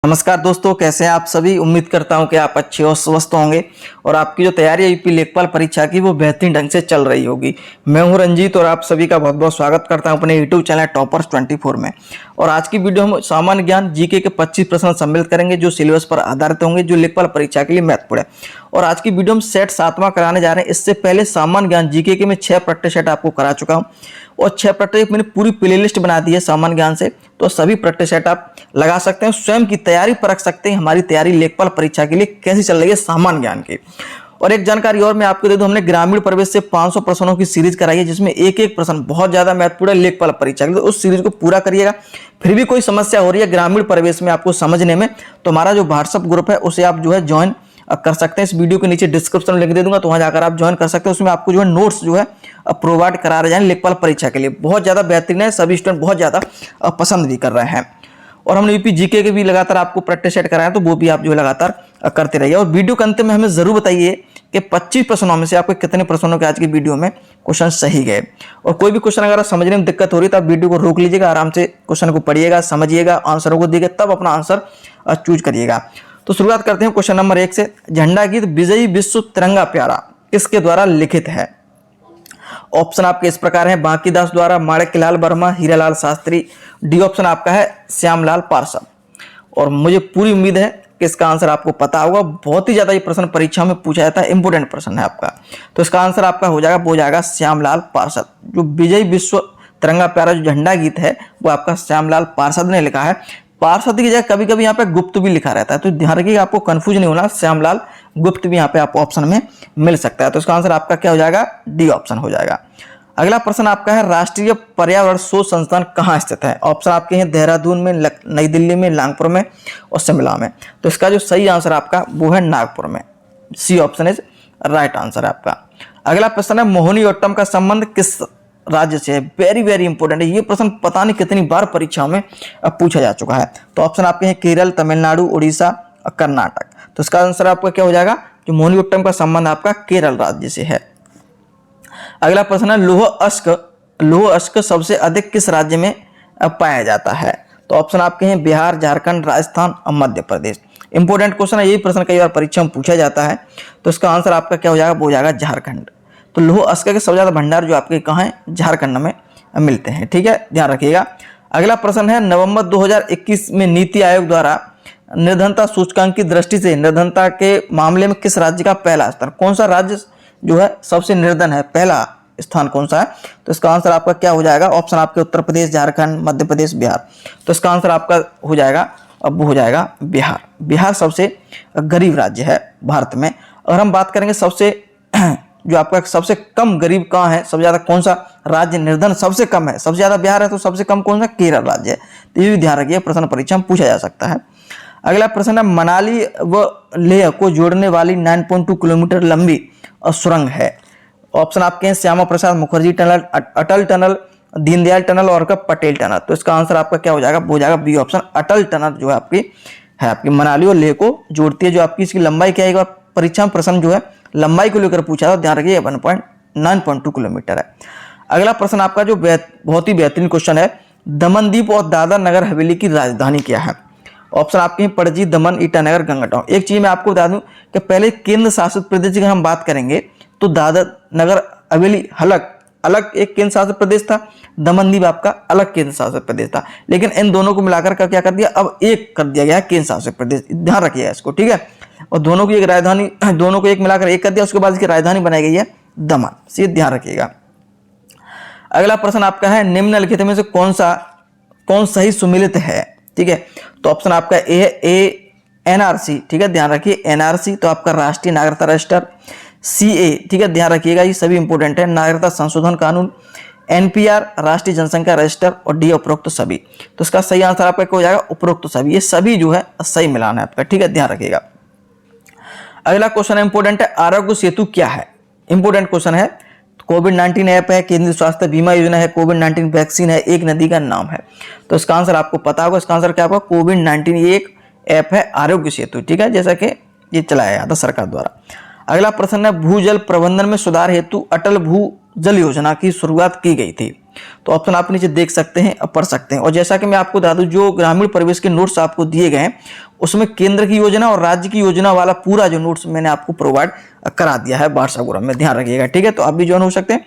नमस्कार दोस्तों, कैसे हैं आप सभी। उम्मीद करता हूं कि आप अच्छे और स्वस्थ होंगे और आपकी जो तैयारी है यूपी लेखपाल परीक्षा की वो बेहतरीन ढंग से चल रही होगी। मैं हूं रंजीत और आप सभी का बहुत बहुत स्वागत करता हूं अपने यूट्यूब चैनल टॉपर्स 24 में। और आज की वीडियो हम सामान्य ज्ञान जीके के 25 प्रश्न सम्मिलित करेंगे जो सिलेबस पर आधारित होंगे, जो लेखपाल परीक्षा के लिए महत्वपूर्ण है। और आज की वीडियो हम सेट 7वां कराने जा रहे हैं। इससे पहले सामान्य ज्ञान जीके के मैं 6 प्रैक्टिस सेट आपको करा चुका हूँ और 6 प्रैक्टिस मैंने पूरी प्लेलिस्ट बना दी है सामान्य ज्ञान से, तो सभी प्रैक्टिस सेट आप लगा सकते हैं, स्वयं की तैयारी परख सकते हैं हमारी तैयारी लेखपाल परीक्षा के लिए कैसी चल रही है सामान्य ज्ञान की। और एक जानकारी और मैं आपको दे दूं, हमने ग्रामीण प्रवेश से 500 प्रश्नों की सीरीज कराई है जिसमें एक एक प्रश्न बहुत ज्यादा महत्वपूर्ण है लेखपाल परीक्षा के लिए, तो उस सीरीज को पूरा करिएगा। फिर भी कोई समस्या हो रही है ग्रामीण प्रवेश में आपको समझने में, तो हमारा जो व्हाट्सएप ग्रुप है उसे आप जो है ज्वाइन कर सकते हैं। इस वीडियो के नीचे डिस्क्रिप्शन में लिंक दे दूंगा, तो वहां जाकर आप ज्वाइन कर सकते हैं। उसमें आपको जो है नोट्स जो है प्रोवाइड करा रहे हैं लेखपाल परीक्षा के लिए, बहुत ज्यादा बेहतरीन है, सभी स्टूडेंट बहुत ज्यादा पसंद भी कर रहे हैं। और हमने यूपी जीके के भी लगातार आपको प्रैक्टिस सेट कराया, तो वो भी आप जो है लगातार करते रहिए। और वीडियो के अंत में हमें जरूर बताइए कि 25 प्रश्नों में से आपको कितने प्रश्नों के आज की वीडियो में क्वेश्चन सही गए। और कोई भी क्वेश्चन अगर समझने में दिक्कत हो रही है तो आप वीडियो को रोक लीजिएगा, आराम से क्वेश्चन को पढ़िएगा, समझिएगा, आंसरों को देखिए, तब अपना आंसर चूज करिएगा। तो शुरुआत करते हैं क्वेश्चन नंबर 1 से। झंडा गीत विजयी विश्व तिरंगा प्यारा किसके द्वारा लिखित है? ऑप्शन आपके इस प्रकार हैं, बांकीदास द्वारा, माणिक्यलाल वर्मा, हीरालाल शास्त्री। डी ऑप्शन आपका है श्यामलाल पार्षद। और मुझे पूरी उम्मीद है कि इसका आंसर आपको पता होगा, बहुत ही ज्यादा ये प्रश्न परीक्षा में पूछा जाता है, इंपोर्टेंट प्रश्न है आपका। तो इसका आंसर आपका हो जाएगा श्यामलाल पार्षद। जो विजय विश्व तिरंगा प्यारा जो झंडा गीत है वो आपका श्यामलाल पार्षद ने लिखा है। पार्षद की जगह कभी कभी यहाँ पे गुप्त भी लिखा रहता है, तो ध्यान रखिएगा, आपको कंफ्यूज नहीं होना, श्यामलाल गुप्त भी यहाँ पे आपको ऑप्शन में मिल सकता है। तो इसका आंसर आपका क्या हो जाएगा? डी ऑप्शन हो जाएगा। अगला प्रश्न आपका है, राष्ट्रीय पर्यावरण शोध संस्थान कहाँ स्थित है? ऑप्शन आपके हैं देहरादून में, नई दिल्ली में, नागपुर में और शिमला में। तो इसका जो सही आंसर आपका वो है नागपुर में। C option is right answer है आपका। अगला प्रश्न है, मोहिनीअट्टम का संबंध किस राज्य से है? वेरी वेरी इंपॉर्टेंट है ये प्रश्न, पता नहीं कितनी बार परीक्षाओं में पूछा जा चुका है। तो ऑप्शन आपके हैं केरल, तमिलनाडु, उड़ीसा और कर्नाटक। तो इसका आंसर आपका क्या हो जाएगा? जो मोहिनीअट्टम का संबंध आपका केरल राज्य से है। अगला प्रश्न है, लौह अश्क सबसे अधिक किस राज्य में पाया जाता है? तो ऑप्शन आपके हैं बिहार, झारखंड, राजस्थान और मध्य प्रदेश। इंपॉर्टेंट क्वेश्चन है, यही प्रश्न कई बार परीक्षा में पूछा जाता है। तो इसका आंसर आपका क्या हो जाएगा? वो हो जाएगा झारखंड। तो लौह अश्क के सबसे ज्यादा भंडार जो आपके कहाँ है? झारखंड में मिलते हैं, ठीक है, ध्यान रखिएगा। अगला प्रश्न है, नवंबर 2021 में नीति आयोग द्वारा निर्धनता सूचकांक की दृष्टि से निर्धनता के मामले में किस राज्य का पहला स्थान? कौन सा राज्य जो है सबसे निर्धन है, पहला स्थान कौन सा है? तो इसका आंसर आपका क्या हो जाएगा? ऑप्शन आपके उत्तर प्रदेश, झारखंड, मध्य प्रदेश, बिहार। तो इसका आंसर आपका हो जाएगा, अब हो जाएगा बिहार। बिहार सबसे गरीब राज्य है भारत में। अगर हम बात करेंगे सबसे जो आपका सबसे कम गरीब कहाँ है, सबसे ज्यादा कौन सा राज्य निर्धन सबसे कम है? सबसे ज्यादा बिहार है, तो सबसे कम कौन सा? केरल राज्य है। तो ये भी ध्यान रखिए, प्रश्न परीक्षा में पूछा जा सकता है। अगला प्रश्न है, मनाली व लेह को जोड़ने वाली 9.2 किलोमीटर लंबी सुरंग है। ऑप्शन आपके हैं श्यामा प्रसाद मुखर्जी टनल, अटल टनल, दीनदयाल टनल और पटेल टनल। तो इसका आंसर आपका क्या हो जाएगा? वो जाएगा बी ऑप्शन, अटल टनल जो है आपकी मनाली और लेह को जोड़ती है। जो आपकी इसकी लंबाई क्या है? परीक्षा में प्रश्न जो है लंबाई को लेकर पूछा था, ध्यान रखिए 9.2 किलोमीटर है। अगला प्रश्न आपका जो बहुत ही बेहतरीन क्वेश्चन है, दमनदीप और दादर नगर हवेली की राजधानी क्या है? ऑप्शन आपके हैं पणजी, दमन, ईटानगर, गंगाटाउन। एक चीज मैं आपको बता दूं कि पहले केंद्र शासित प्रदेश की हम बात करेंगे तो दादर नगर हवेली अलग एक केंद्र शासित प्रदेश था, दमनदीप आपका अलग केंद्र शासित प्रदेश था, लेकिन इन दोनों को मिलाकर क्या कर दिया? अब एक कर दिया गया है केंद्र शासित प्रदेश। ध्यान रखिएगा इसको, ठीक है। और दोनों की एक राजधानी, दोनों को एक मिलाकर एक कर दिया, उसके बाद इसकी राजधानी बनाई गई है दमन। ये ध्यान रखिएगा। अगला प्रश्न आपका है, निम्नलिखित में से कौन सही सुमेलित है? ठीक है, तो ऑप्शन आपका ए है एनआरसी, ठीक है, ध्यान रखिए एनआरसी तो आपका राष्ट्रीय नागरिकता रजिस्टर, सीए, ठीक है, ध्यान रखिएगा ये सभी इंपोर्टेंट है, नागरिकता संशोधन कानून, एनपीआर राष्ट्रीय जनसंख्या रजिस्टर और डी उपरोक्त सभी। तो इसका सही आंसर आपका क्या हो जाएगा? उपरोक्त सभी। ये सभी जो है सही मिलान है आपका, ठीक है, ध्यान रखिएगा। अगला क्वेश्चन इंपोर्टेंट है, आरोग्य सेतु क्या है? इंपोर्टेंट क्वेश्चन है। कोविड-19 ऐप है, केंद्रीय स्वास्थ्य बीमा योजना है, कोविड-19 वैक्सीन है, एक नदी का नाम है। तो इसका आंसर आपको पता होगा, इसका आंसर क्या होगा? कोविड-19 एक ऐप है आरोग्य सेतु, ठीक है, जैसा कि ये चलाया गया था सरकार द्वारा। अगला प्रश्न है, भूजल प्रबंधन में सुधार हेतु अटल भूजल योजना की शुरुआत की गई थी। तो ऑप्शन आप नीचे देख सकते हैं, पढ़ सकते हैं। और जैसा कि मैं आपको बता दूं, जो ग्रामीण परिवेश के नोट्स आपको दिए गए हैं उसमें केंद्र की योजना और राज्य की योजना वाला पूरा जो नोट्स मैंने आपको प्रोवाइड करा दिया है व्हाट्सएप ग्रुप में, ध्यान रखिएगा, ठीक है। तो आप भी ज्वाइन हो सकते हैं।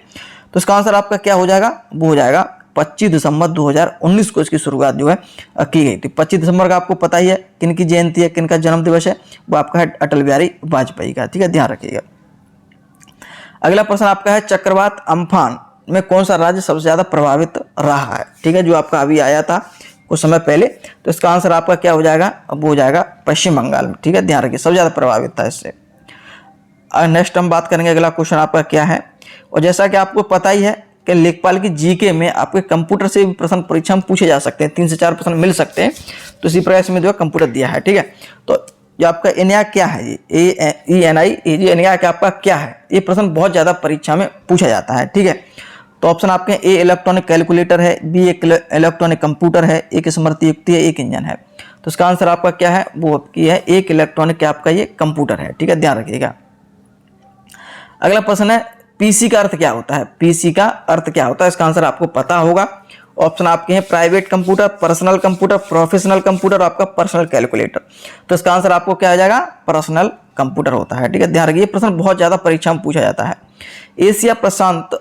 तो इसका आंसर आपका क्या हो जाएगा, वो हो जाएगा 25 दिसंबर 2019 को इसकी शुरुआत जो है की गई थी। 25 दिसंबर का आपको पता ही है किन की जयंती है, किन का जन्म दिवस है, वो आपका है अटल बिहारी वाजपेयी का, ठीक है, ध्यान रखिएगा। अगला प्रश्न आपका है चक्रवात अम्फान में कौन सा राज्य सबसे ज्यादा प्रभावित रहा है, ठीक है, जो आपका अभी आया था कुछ समय पहले। तो इसका आंसर आपका क्या हो जाएगा, अब वो हो जाएगा पश्चिम बंगाल में, ठीक है, ध्यान रखिए, सबसे ज्यादा प्रभावित था इससे। नेक्स्ट हम बात करेंगे, अगला क्वेश्चन आपका क्या है। और जैसा कि आपको पता ही है कि लेखपाल की जीके में आपके कंप्यूटर से भी प्रश्न परीक्षा में पूछे जा सकते हैं, 3 से 4 प्रश्न मिल सकते हैं। तो इसी प्रकार इसमें जो है कंप्यूटर दिया है, ठीक है। तो जो आपका एनआई क्या है, ये एनआई का आपका क्या है, ये प्रश्न बहुत ज्यादा परीक्षा में पूछा जाता है, ठीक है। तो ऑप्शन आपके ए इलेक्ट्रॉनिक कैलकुलेटर है, बी एक इलेक्ट्रॉनिक कंप्यूटर है, एक स्मृति युक्ति है, एक इंजन है। तो इसका आंसर आपका क्या है, वो आपकी है एक इलेक्ट्रॉनिक आपका ये कंप्यूटर है, ठीक है, ध्यान रखिएगा। अगला प्रश्न है पीसी का अर्थ क्या होता है, पीसी का अर्थ क्या होता है, इसका आंसर आपको पता होगा। ऑप्शन आपके हैं private computer, personal computer, professional computer और आपका पर्सनल कैलकुलेटर। तो इसका आंसर आपको क्या आ जाएगा, पर्सनल कंप्यूटर होता है, ठीक है, ध्यान रखिए। प्रश्न बहुत ज्यादा परीक्षा में पूछा जाता है। एशिया प्रशांत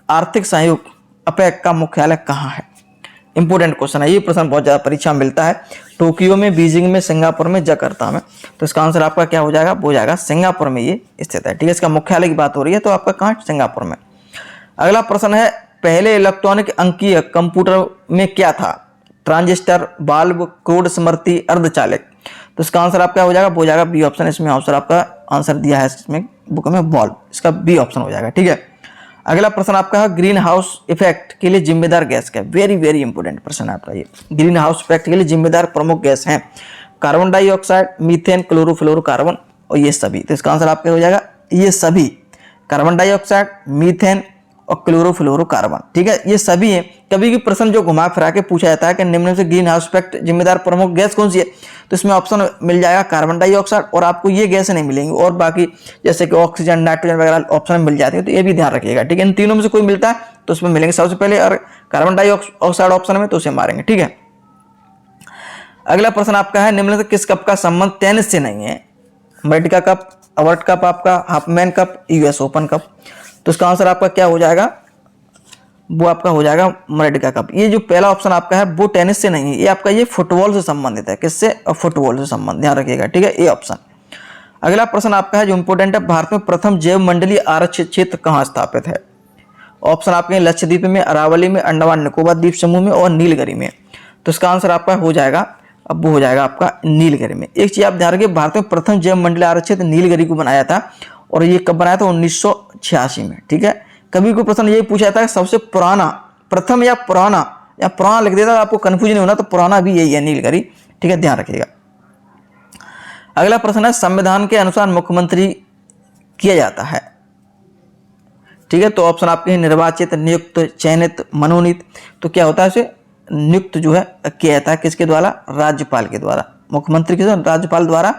आर्थिक सहयोग अपेक का मुख्यालय कहाँ है, इंपोर्टेंट क्वेश्चन है, ये प्रश्न बहुत ज्यादा परीक्षा में मिलता है। टोक्यो में, बीजिंग में, सिंगापुर में, जकार्ता में। तो इसका आंसर आपका क्या हो जाएगा, वो हो जाएगा सिंगापुर में ये स्थित है, ठीक है, इसका मुख्यालय की बात हो रही है, तो आपका कहाँ, सिंगापुर में। अगला प्रश्न है पहले इलेक्ट्रॉनिक अंकीय कंप्यूटर में क्या था, ट्रांजिस्टर, बाल्ब, कोड स्मृति, अर्धचालक। तो इसका आंसर आपका हो जाएगा, वो हो जाएगा बी ऑप्शन। इसमें आंसर आपका आंसर दिया है इसमें बुक में बॉल्ब, इसका बी ऑप्शन हो जाएगा, ठीक है। अगला प्रश्न आपका है ग्रीन हाउस इफेक्ट के लिए जिम्मेदार गैस क्या है, वेरी वेरी इंपोर्टेंट प्रश्न है आपका ये। ग्रीन हाउस इफेक्ट के लिए जिम्मेदार प्रमुख गैस हैं कार्बन डाइऑक्साइड, मीथेन, क्लोरोफ्लोरोकार्बन और ये सभी। तो इसका आंसर आपका हो जाएगा ये सभी, कार्बन डाइऑक्साइड, मीथेन और क्लोरोफ्लोरोकार्बन, ठीक है, ये सभी है। कभी भी प्रश्न जो घुमा फिरा के पूछा जाता है कि निम्न से ग्रीन हाउस इफेक्ट जिम्मेदार प्रमुख गैस कौन सी है, तो इसमें ऑप्शन मिल जाएगा कार्बन डाइऑक्साइड, और आपको ये गैस नहीं मिलेंगी, और बाकी जैसे कि ऑक्सीजन, नाइट्रोजन वगैरह ऑप्शन मिल जाते हैं, तो ये भी ध्यान रखिएगा, ठीक है। इन तीनों में से कोई मिलता है तो उसमें मिलेंगे सबसे पहले, और कार्बन डाइऑक्साइड ऑप्शन में तो उसे मारेंगे, ठीक है। अगला प्रश्न आपका है निम्न से किस कप का संबंध टेनिस से नहीं है, अमेरिका कप, अवर्ट कप, आपका Hopman cup, US open cup. तो इसका आंसर आपका क्या हो जाएगा, वो आपका हो जाएगा अमेरिका कप। ये जो पहला ऑप्शन आपका है वो टेनिस से नहीं है, ये आपका ये फुटबॉल से संबंधित है, किससे, फुटबॉल से संबंध, ध्यान रखिएगा, ठीक है, ये ऑप्शन। अगला प्रश्न आपका है जो इंपोर्टेंट है, भारत में प्रथम जैव मंडलीय आरक्षित क्षेत्र कहाँ स्थापित है। ऑप्शन आपके लक्षद्वीप में, अरावली में, अंडमान निकोबार द्वीप समूह में और नीलगिरी में। तो इसका आंसर आपका हो जाएगा, अब वो हो जाएगा आपका नीलगिरी में। एक चीज आप ध्यान रखिए, भारत में प्रथम जैव मंडलीय आरक्षित नीलगिरी को बनाया था, और ये कब बनाया था, 1986 में, ठीक है। कभी कोई प्रश्न यही पूछा जाता है सबसे पुराना, प्रथम या पुराना लिख देता, आपको कंफ्यूजन नहीं होना, तो पुराना भी यही है नीलगिरी, ठीक है, ध्यान रखिएगा। अगला प्रश्न है संविधान के अनुसार मुख्यमंत्री किया जाता है, ठीक है। तो ऑप्शन आपके हैं निर्वाचित, नियुक्त, चयनित, मनोनीत। तो क्या होता है, इसे नियुक्त जो है किया जाता है किसके द्वारा, राज्यपाल के द्वारा, मुख्यमंत्री के द्वारा, राज्यपाल द्वारा,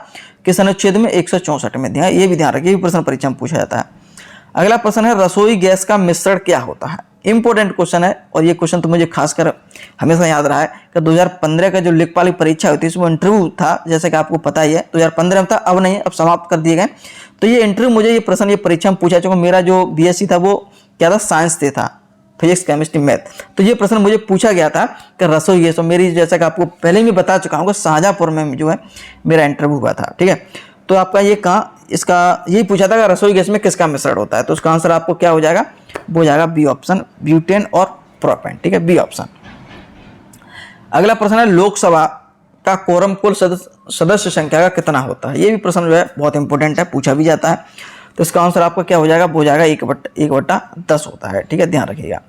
किस अनुच्छेद में, 164 में, ध्यान, ये भी ध्यान रखिए, ये प्रश्न परीक्षा में पूछा जाता है। अगला प्रश्न है रसोई गैस का मिश्रण क्या होता है, इंपोर्टेंट क्वेश्चन है, और ये क्वेश्चन तो मुझे खासकर हमेशा याद रहा है कि 2015 का जो लेखपाल की परीक्षा हुई थी इसमें इंटरव्यू था, जैसे कि आपको पता ही है, 2015 में था, अब नहीं, अब समाप्त कर दिए गए। तो ये इंटरव्यू मुझे ये प्रश्न ये परीक्षा में पूछा, चूंकि मेरा जो बीएससी था वो क्या था, साइंस से था, फिजिक्स, केमिस्ट्री, मैथ। तो ये प्रश्न मुझे पूछा गया था कि रसोई गैस, और मेरी जैसा कि आपको पहले ही बता चुका हूँ कि शाहजहाँपुर में जो है मेरा इंटरव्यू हुआ था, ठीक है। तो आपका ये कहाँ, इसका यही पूछा था कि रसोई गैस में किसका मिश्रण होता है। तो उसका आंसर आपको क्या हो जाएगा, वो हो जाएगा बी ऑप्शन, ब्यूटेन और प्रोपेन, ठीक है, बी ऑप्शन। अगला प्रश्न है लोकसभा का कोरम कुल सदस्य संख्या का कितना होता है, ये भी प्रश्न जो है बहुत इंपॉर्टेंट है, पूछा भी जाता है। तो इसका आंसर आपका क्या हो जाएगा, वो हो जाएगा 1/10 होता है, ठीक है, ध्यान रखिएगा।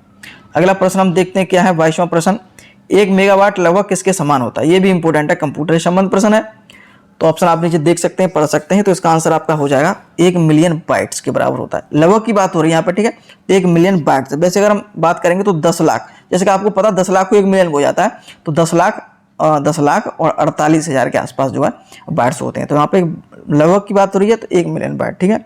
अगला प्रश्न हम देखते हैं क्या है, 22वां प्रश्न, 1 मेगावाट लगभग किसके समान होता है, ये भी इंपॉर्टेंट है, कंप्यूटर से संबंध प्रश्न है। तो ऑप्शन आप नीचे देख सकते हैं, पढ़ सकते हैं। तो इसका आंसर आपका हो जाएगा 1 मिलियन बाइट्स के बराबर होता है, लगभग की बात हो रही है यहाँ पर, ठीक है, 1 मिलियन बाइट्स। वैसे अगर हम बात करेंगे तो 10 लाख, जैसे कि आपको पता 10 लाख को 1 मिलियन हो जाता है, तो 10 लाख और 48,000 के आसपास जो है बाइट्स होते हैं। तो यहाँ पे लगभग की बात हो रही है, तो 1 मिलियन बाइट, ठीक है।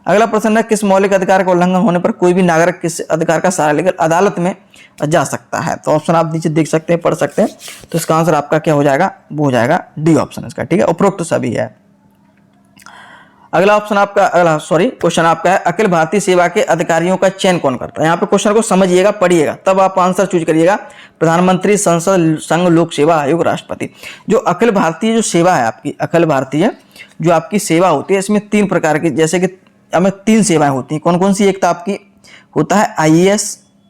अगला प्रश्न है, किस मौलिक अधिकार का उल्लंघन होने पर कोई भी नागरिक किस अधिकार का सहारा लेकर अदालत में जा सकता है? तो ऑप्शन आप नीचे देख सकते हैं, पढ़ सकते हैं। तो इसका आंसर आपका क्या हो जाएगा? वो हो जाएगा डी ऑप्शन इसका, ठीक है। उपरोक्त तो सभी है। अगला ऑप्शन आपका, क्वेश्चन आपका है, अखिल भारतीय सेवा के अधिकारियों का चयन कौन करता है? यहाँ पे क्वेश्चन को समझिएगा, पढ़िएगा, तब आप आंसर चूज करिएगा। प्रधानमंत्री, संसद, संघ लोक सेवा आयोग, राष्ट्रपति। जो अखिल भारतीय जो सेवा है आपकी, अखिल भारतीय जो आपकी सेवा होती है, इसमें 3 प्रकार की, जैसे कि हमें 3 सेवाएं होती हैं। कौन कौन सी? एक तो आपकी होता है IAS,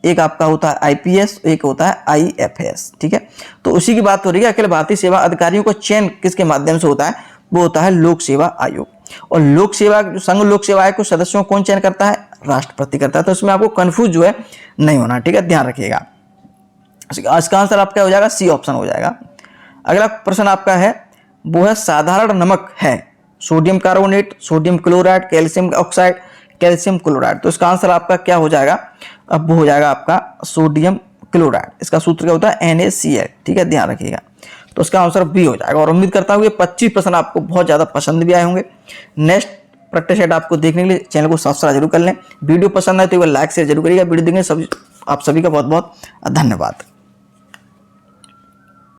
एक आपका होता है IPS, एक होता है IFS, ठीक है। तो उसी की बात हो रही है। अखिल भारतीय सेवा अधिकारियों का चयन किसके माध्यम से होता है? वो होता है लोक सेवा आयोग। और लोक सेवा, संघ लोक सेवा आयोग के सदस्यों को कौन चयन करता है? राष्ट्रपति करता है। तो इसमें आपको कंफ्यूज जो है नहीं होना, ठीक है, ध्यान रखिएगा। इसका आंसर आपका हो जाएगा सी ऑप्शन हो जाएगा। अगला प्रश्न आपका है, वो है साधारण नमक है sodium carbonate, sodium chloride, calcium oxide, calcium chloride. तो इसका आंसर आपका क्या हो जाएगा? अब वो हो जाएगा आपका सोडियम क्लोराइड। इसका सूत्र क्या होता है? NaCl, ठीक है, ध्यान रखिएगा। तो इसका आंसर बी हो जाएगा। और उम्मीद करता हूँ ये 25 प्रश्न आपको बहुत ज़्यादा पसंद भी आए होंगे। नेक्स्ट प्रैक्टिस सेट आपको देखने के लिए चैनल को सब्सक्राइब जरूर कर लें। वीडियो पसंद आए तो एक बार लाइक शेयर जरूर करिएगा। वीडियो देखने आप सभी का बहुत बहुत धन्यवाद।